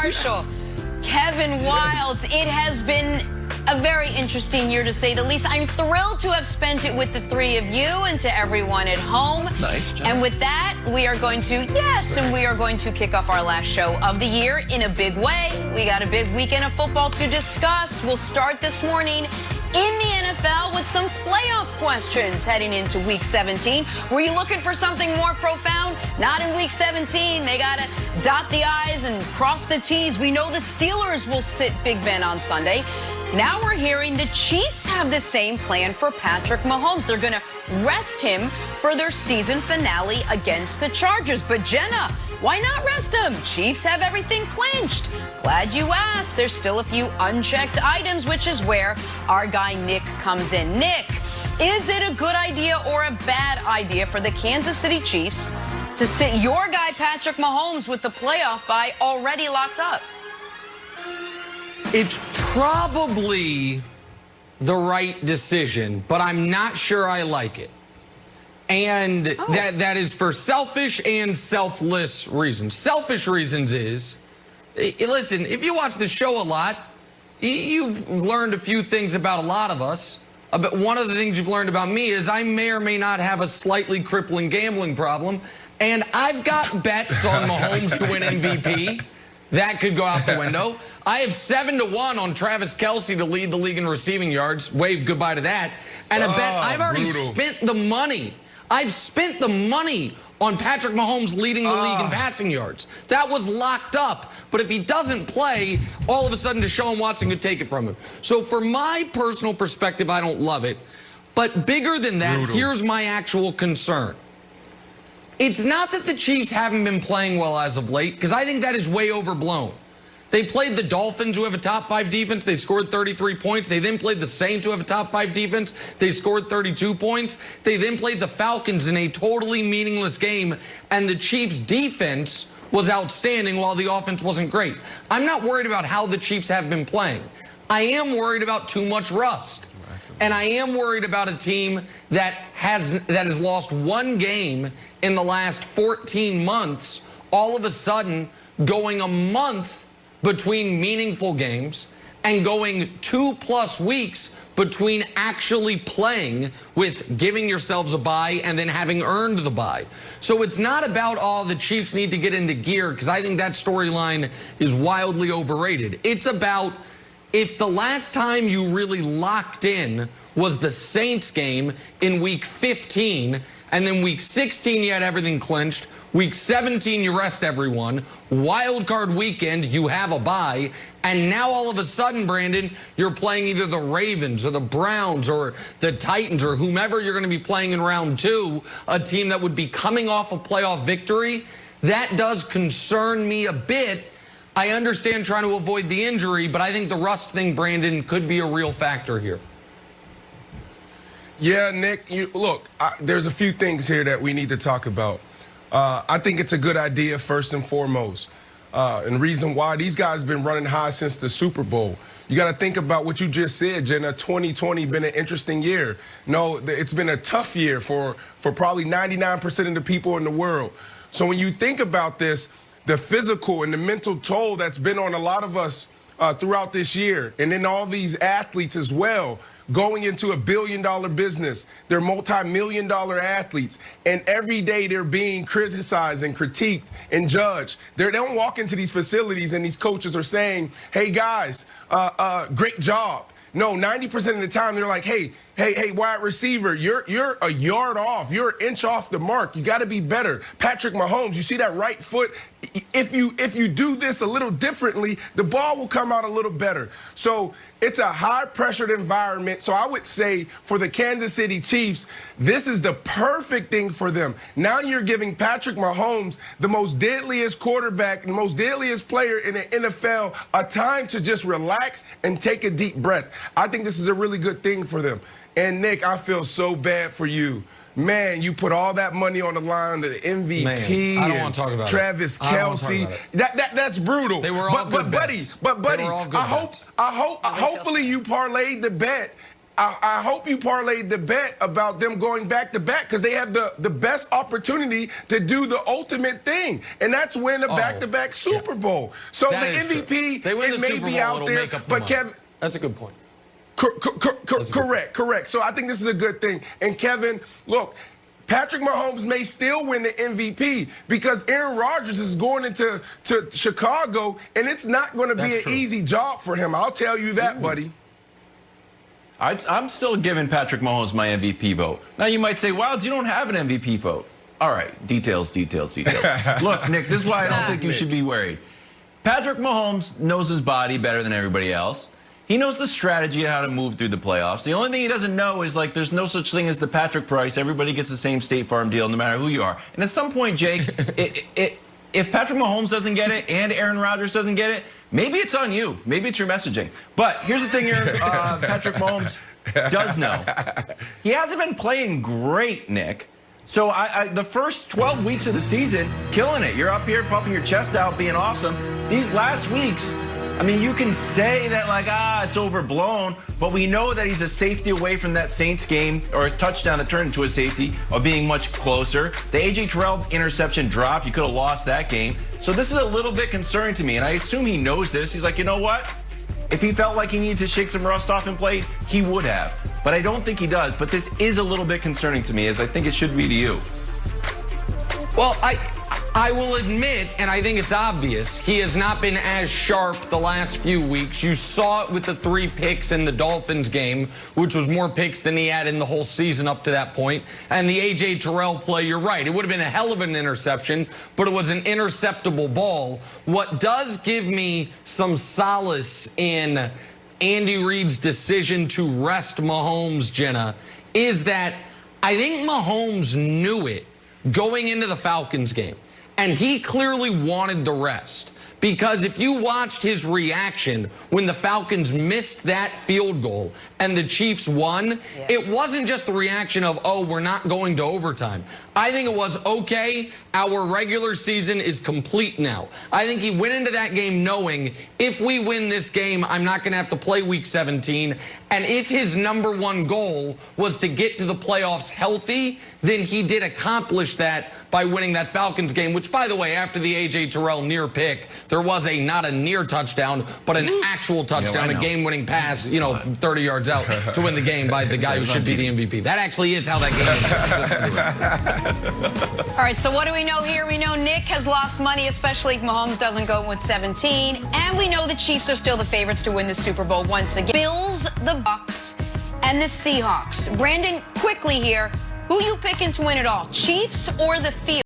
Marshall, Kevin Wildes. It has been a very interesting year, to say the least. I'm thrilled to have spent it with the three of you and to everyone at home. That's nice, Jen. And with that, we are going to, we are going to kick off our last show of the year in a big way. We got a big weekend of football to discuss. We'll start this morning in the NFL with some playoff questions heading into Week 17. Were you looking for something more profound? Not in Week 17. They got to dot the I's and cross the T's. We know the Steelers will sit Big Ben on Sunday. Now we're hearing the Chiefs have the same plan for Patrick Mahomes. They're going to rest him for their season finale against the Chargers. But Jenna, why not rest him? Chiefs have everything clinched. Glad you asked. There's still a few unchecked items, which is where our guy Nick comes in. Nick, is it a good idea or a bad idea for the Kansas City Chiefs to sit your guy Patrick Mahomes with the playoff bye already locked up? It's probably the right decision, but I'm not sure I like it. And that is for selfish and selfless reasons. Selfish reasons is, listen, if you watch the show a lot, you've learned a few things about a lot of us. But one of the things you've learned about me is I may or may not have a slightly crippling gambling problem. And I've got bets on Mahomes to win MVP. That could go out the window. I have 7-1 on Travis Kelce to lead the league in receiving yards. Wave goodbye to that. And a bet I've already spent the money. I've spent the money on Patrick Mahomes leading the league in passing yards. That was locked up. But if he doesn't play, all of a sudden Deshaun Watson could take it from him. So for my personal perspective, I don't love it. But bigger than that, here's my actual concern. It's not that the Chiefs haven't been playing well as of late, because I think that is way overblown. They played the Dolphins, who have a top 5 defense. They scored 33 points. They then played the Saints, who have a top 5 defense. They scored 32 points. They then played the Falcons in a totally meaningless game, and the Chiefs' defense was outstanding while the offense wasn't great. I'm not worried about how the Chiefs have been playing. I am worried about too much rust. And I am worried about a team that has lost one game in the last 14 months, all of a sudden going a month between meaningful games and going 2+ weeks between actually playing with giving yourselves a bye and then having earned the bye. So it's not about, oh, the Chiefs need to get into gear, because I think that storyline is wildly overrated. It's about, if the last time you really locked in was the Saints game in Week 15, and then Week 16 you had everything clinched, Week 17 you rest everyone, wild card weekend you have a bye, and now all of a sudden, Brandon, you're playing either the Ravens or the Browns or the Titans or whomever you're going to be playing in round 2, a team that would be coming off a playoff victory. That does concern me a bit. I understand trying to avoid the injury, but I think the rust thing, Brandon, could be a real factor here. Yeah, Nick, look, there's a few things here that we need to talk about. I think it's a good idea, first and foremost. And the reason why, these guys have been running high since the Super Bowl. You got to think about what you just said, Jenna. 2020 been an interesting year. No, it's been a tough year for probably 99% of the people in the world. So when you think about this, the physical and the mental toll that's been on a lot of us throughout this year, and then all these athletes as well, going into a billion-dollar business. They're multi-million-dollar athletes, and every day they're being criticized and critiqued and judged. They don't walk into these facilities and these coaches are saying, hey, guys, great job. No, 90% of the time they're like, hey, wide receiver, you're a yard off. You're an inch off the mark. You got to be better. Patrick Mahomes, you see that right foot? If you do this a little differently, the ball will come out a little better. So it's a high-pressured environment. So I would say for the Kansas City Chiefs, this is the perfect thing for them. Now you're giving Patrick Mahomes, the most deadliest quarterback, the most deadliest player in the NFL, a time to just relax and take a deep breath. I think this is a really good thing for them. And, Nick, I feel so bad for you. Man, you put all that money on the line to the MVP. Man, I don't want to talk about Travis Kelce. That's brutal. They were all good bets. Buddy, I hope hopefully you parlayed the bet I hope you parlayed the bet about them going back-to-back because they have the best opportunity to do the ultimate thing, and that's win a back-to-back Super Bowl. So the MVP, it may be out there, but Kevin... That's a good point. Correct. So I think this is a good thing. And Kevin, look, Patrick Mahomes may still win the MVP because Aaron Rodgers is going into Chicago, and it's not going to be an easy job for him. I'll tell you that, buddy. I'm still giving Patrick Mahomes my MVP vote. Now, you might say, Wilds, you don't have an MVP vote. All right, details. Look, Nick, this is why I don't think you should be worried. Patrick Mahomes knows his body better than everybody else. He knows the strategy of how to move through the playoffs. The only thing he doesn't know is, like, there's no such thing as the Patrick Price. Everybody gets the same State Farm deal no matter who you are. And at some point, Jake, if Patrick Mahomes doesn't get it and Aaron Rodgers doesn't get it, maybe it's on you. Maybe it's your messaging. But here's the thing Patrick Mahomes does know. He hasn't been playing great, Nick. So the first 12 weeks of the season, killing it. You're up here puffing your chest out, being awesome. These last weeks, I mean, you can say that, like, it's overblown, but we know that he's a safety away from that Saints game, or a touchdown that turned into a safety, of being much closer. The A.J. Terrell interception drop, you could have lost that game. So this is a little bit concerning to me, and I assume he knows this. He's like, you know what? If he felt like he needed to shake some rust off and play, he would have. But I don't think he does. But this is a little bit concerning to me, as I think it should be to you. Well, I will admit, and I think it's obvious, he has not been as sharp the last few weeks. You saw it with the 3 picks in the Dolphins game, which was more picks than he had in the whole season up to that point. And the A.J. Terrell play, you're right. It would have been a hell of an interception, but it was an interceptable ball. What does give me some solace in Andy Reid's decision to rest Mahomes, Jenna, is that I think Mahomes knew it going into the Falcons game. And he clearly wanted the rest. Because if you watched his reaction when the Falcons missed that field goal and the Chiefs won, it wasn't just the reaction of, oh, we're not going to overtime. I think it was, okay, our regular season is complete now. I think he went into that game knowing, if we win this game, I'm not going to have to play Week 17. And if his #1 goal was to get to the playoffs healthy, then he did accomplish that by winning that Falcons game, which, by the way, after the A.J. Terrell near pick, there was not a near touchdown, but an actual touchdown, a game-winning pass, 30 yards out to win the game by the guy who should be the MVP. That actually is how that game is. All right, so what do we know here? We know Nick has lost money, especially if Mahomes doesn't go with 17. And we know the Chiefs are still the favorites to win the Super Bowl once again. Bills, the Bucks, and the Seahawks. Brandon, quickly here, who you picking to win it all, Chiefs or the field?